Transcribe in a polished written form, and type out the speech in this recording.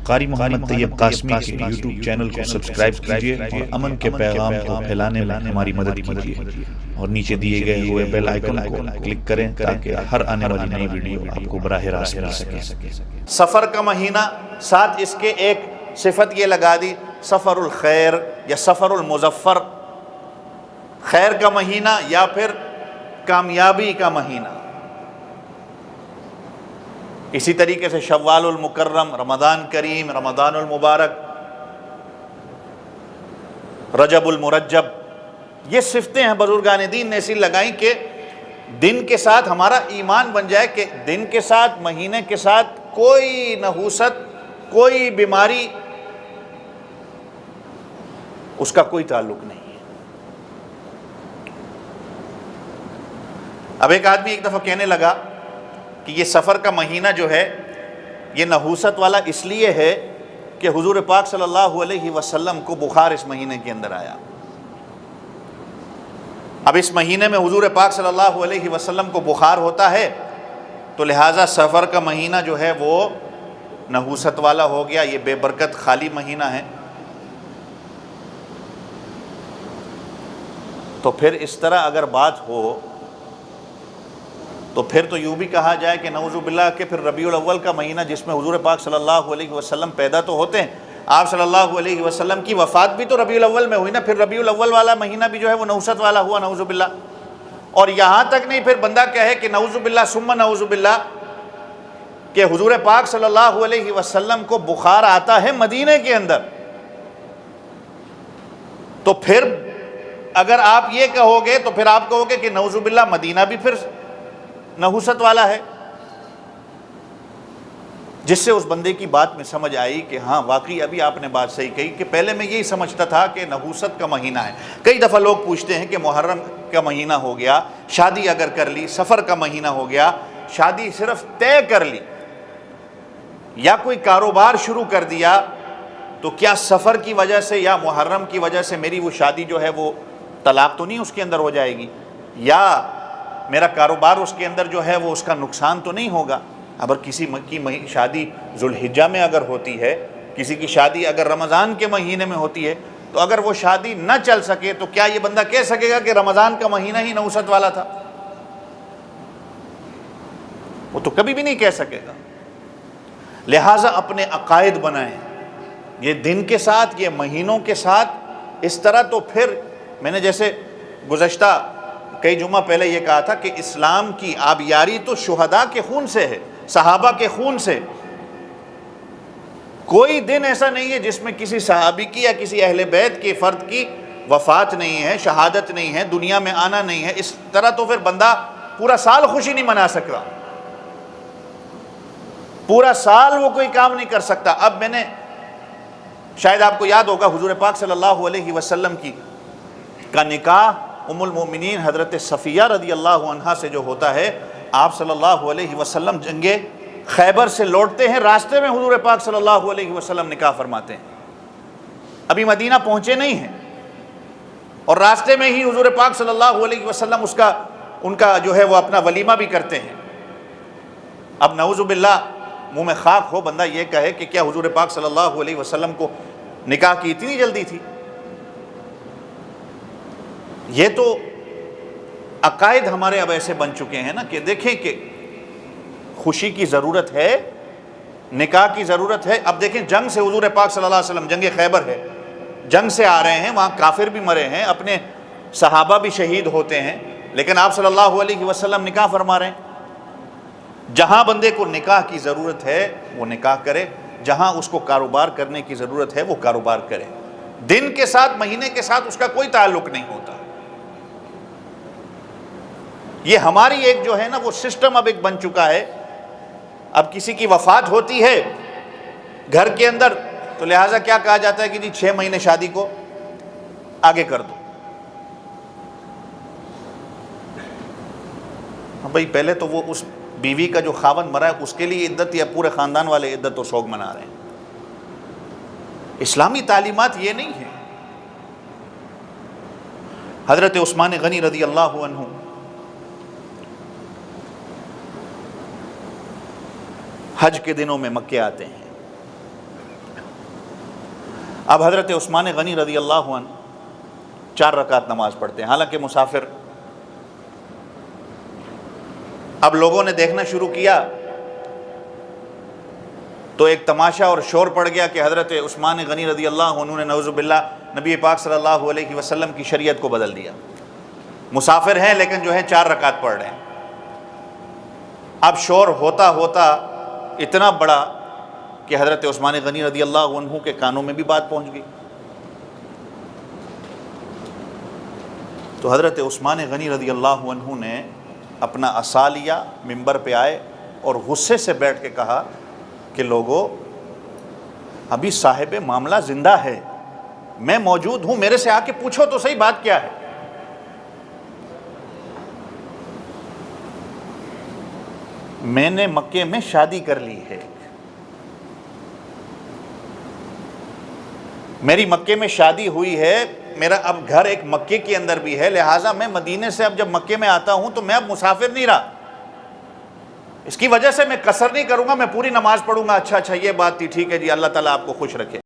قاری محمد طیب قاسمی کے YouTube channel کو سبسکرائب کیجئے اور امن کے پیغام کو پھیلانے میں ہماری مدد کیجئے اور نیچے دیے گئے ہوئے بیل آئیکن کو کلک کریں تاکہ ہر آنے والی نئی ویڈیو آپ کو براہ راست مل سکے۔ سفر کا مہینہ، ساتھ اس کے ایک صفت یہ لگا دی سفر الخیر یا سفر المظفر، خیر کا مہینہ یا پھر کامیابی کا مہینہ۔ اسی طریقے سے شوال المکرم، رمضان کریم، رمضان المبارک، رجب المرجب، یہ صفتیں ہیں بزرگان دین نے ایسی لگائیں کہ دن کے ساتھ ہمارا ایمان بن جائے کہ دن کے ساتھ، مہینے کے ساتھ کوئی نحوست، کوئی بیماری، اس کا کوئی تعلق نہیں ہے۔ اب ایک آدمی ایک دفعہ کہنے لگا کہ یہ سفر کا مہینہ جو ہے یہ نحوست والا اس لیے ہے کہ حضور پاک صلی اللہ علیہ وسلم کو بخار اس مہینے کے اندر آیا۔ اب اس مہینے میں حضور پاک صلی اللہ علیہ وسلم کو بخار ہوتا ہے تو لہٰذا سفر کا مہینہ جو ہے وہ نحوست والا ہو گیا، یہ بے برکت خالی مہینہ ہے۔ تو پھر اس طرح اگر بات ہو تو پھر تو یوں بھی کہا جائے کہ نعوذ باللہ کہ پھر ربیع الاول کا مہینہ جس میں حضور پاک صلی اللہ علیہ وسلم پیدا تو ہوتے ہیں، آپ صلی اللہ علیہ وسلم کی وفات بھی تو ربیع الاول میں ہوئی نا، پھر ربیع الاول والا مہینہ بھی جو ہے وہ نحوست والا ہوا، نعوذ باللہ۔ اور یہاں تک نہیں، پھر بندہ کہے کہ نعوذ باللہ ثم نعوذ باللہ کہ حضور پاک صلی اللہ علیہ وسلم کو بخار آتا ہے مدینے کے اندر، تو پھر اگر آپ یہ کہو گے تو پھر آپ کہو گے کہ نعوذ باللہ مدینہ بھی پھر نحوست والا ہے، جس سے اس بندے کی بات میں سمجھ آئی کہ ہاں واقعی ابھی آپ نے بات صحیح کہی کہ پہلے میں یہی سمجھتا تھا کہ نحوست کا مہینہ ہے۔ کئی دفعہ لوگ پوچھتے ہیں کہ محرم کا مہینہ ہو گیا، شادی اگر کر لی، سفر کا مہینہ ہو گیا، شادی صرف طے کر لی یا کوئی کاروبار شروع کر دیا، تو کیا سفر کی وجہ سے یا محرم کی وجہ سے میری وہ شادی جو ہے وہ طلاق تو نہیں اس کے اندر ہو جائے گی، یا میرا کاروبار اس کے اندر جو ہے وہ اس کا نقصان تو نہیں ہوگا؟ اگر کسی کی شادی ذوالحجہ میں اگر ہوتی ہے، کسی کی شادی اگر رمضان کے مہینے میں ہوتی ہے، تو اگر وہ شادی نہ چل سکے تو کیا یہ بندہ کہہ سکے گا کہ رمضان کا مہینہ ہی نحوست والا تھا؟ وہ تو کبھی بھی نہیں کہہ سکے گا۔ لہٰذا اپنے عقائد بنائیں، یہ دن کے ساتھ، یہ مہینوں کے ساتھ، اس طرح تو پھر میں نے جیسے گزشتہ کئی جمعہ پہلے یہ کہا تھا کہ اسلام کی آبیاری تو شہداء کے خون سے ہے، صحابہ کے خون سے۔ کوئی دن ایسا نہیں ہے جس میں کسی صحابی کی یا کسی اہل بیت کے فرد کی وفات نہیں ہے، شہادت نہیں ہے، دنیا میں آنا نہیں ہے۔ اس طرح تو پھر بندہ پورا سال خوشی نہیں منا سکتا، پورا سال وہ کوئی کام نہیں کر سکتا۔ اب میں نے شاید آپ کو یاد ہوگا حضور پاک صلی اللہ علیہ وسلم کا نکاح ام المومنین حضرت صفیہ رضی اللہ عنہا سے جو ہوتا ہے، آپ صلی اللہ علیہ وسلم جنگ خیبر سے لوٹتے ہیں، راستے میں حضور پاک صلی اللہ علیہ وسلم نکاح فرماتے ہیں، ابھی مدینہ پہنچے نہیں ہیں، اور راستے میں ہی حضور پاک صلی اللہ علیہ وسلم ان کا جو ہے وہ اپنا ولیمہ بھی کرتے ہیں۔ اب نعوذ باللہ منہ میں خاک ہو بندہ یہ کہے کہ کیا حضور پاک صلی اللہ علیہ وسلم کو نکاح کی اتنی جلدی تھی؟ یہ تو عقائد ہمارے اب ایسے بن چکے ہیں نا کہ دیکھیں کہ خوشی کی ضرورت ہے، نکاح کی ضرورت ہے۔ اب دیکھیں جنگ سے حضور پاک صلی اللہ علیہ وسلم، جنگ خیبر ہے، جنگ سے آ رہے ہیں، وہاں کافر بھی مرے ہیں، اپنے صحابہ بھی شہید ہوتے ہیں، لیکن آپ صلی اللہ علیہ وسلم نکاح فرما رہے ہیں۔ جہاں بندے کو نکاح کی ضرورت ہے وہ نکاح کرے، جہاں اس کو کاروبار کرنے کی ضرورت ہے وہ کاروبار کرے۔ دن کے ساتھ، مہینے کے ساتھ اس کا کوئی تعلق نہیں ہوتا۔ یہ ہماری ایک جو ہے نا وہ سسٹم اب ایک بن چکا ہے۔ اب کسی کی وفات ہوتی ہے گھر کے اندر تو لہٰذا کیا کہا جاتا ہے کہ جی 6 مہینے شادی کو آگے کر دو۔ ہاں بھائی، پہلے تو وہ اس بیوی کا جو خاوند مرا ہے اس کے لیے عدت یا پورے خاندان والے عدت و شوق منا رہے ہیں؟ اسلامی تعلیمات یہ نہیں ہے۔ حضرت عثمان غنی رضی اللہ عنہ حج کے دنوں میں مکے آتے ہیں، اب حضرت عثمان غنی رضی اللہ عنہ 4 رکعت نماز پڑھتے ہیں، حالانکہ مسافر۔ اب لوگوں نے دیکھنا شروع کیا تو ایک تماشا اور شور پڑ گیا کہ حضرت عثمان غنی رضی اللہ عنہ نے نعوذ باللہ نبی پاک صلی اللہ علیہ وسلم کی شریعت کو بدل دیا، مسافر ہیں لیکن جو ہے 4 رکعت پڑھ رہے ہیں۔ اب شور ہوتا ہوتا اتنا بڑا کہ حضرت عثمان غنی رضی اللہ عنہ کے کانوں میں بھی بات پہنچ گئی۔ تو حضرت عثمان غنی رضی اللہ عنہ نے اپنا عصا لیا، منبر پہ آئے اور غصے سے بیٹھ کے کہا کہ لوگوں، ابھی صاحب معاملہ زندہ ہے، میں موجود ہوں، میرے سے آ کے پوچھو تو صحیح بات کیا ہے۔ میں نے مکے میں شادی کر لی ہے، میری مکے میں شادی ہوئی ہے، میرا اب گھر ایک مکے کے اندر بھی ہے، لہٰذا میں مدینے سے اب جب مکے میں آتا ہوں تو میں اب مسافر نہیں رہا، اس کی وجہ سے میں قصر نہیں کروں گا، میں پوری نماز پڑھوں گا۔ اچھا یہ بات تھی، ٹھیک ہے جی، اللہ تعالیٰ آپ کو خوش رکھے۔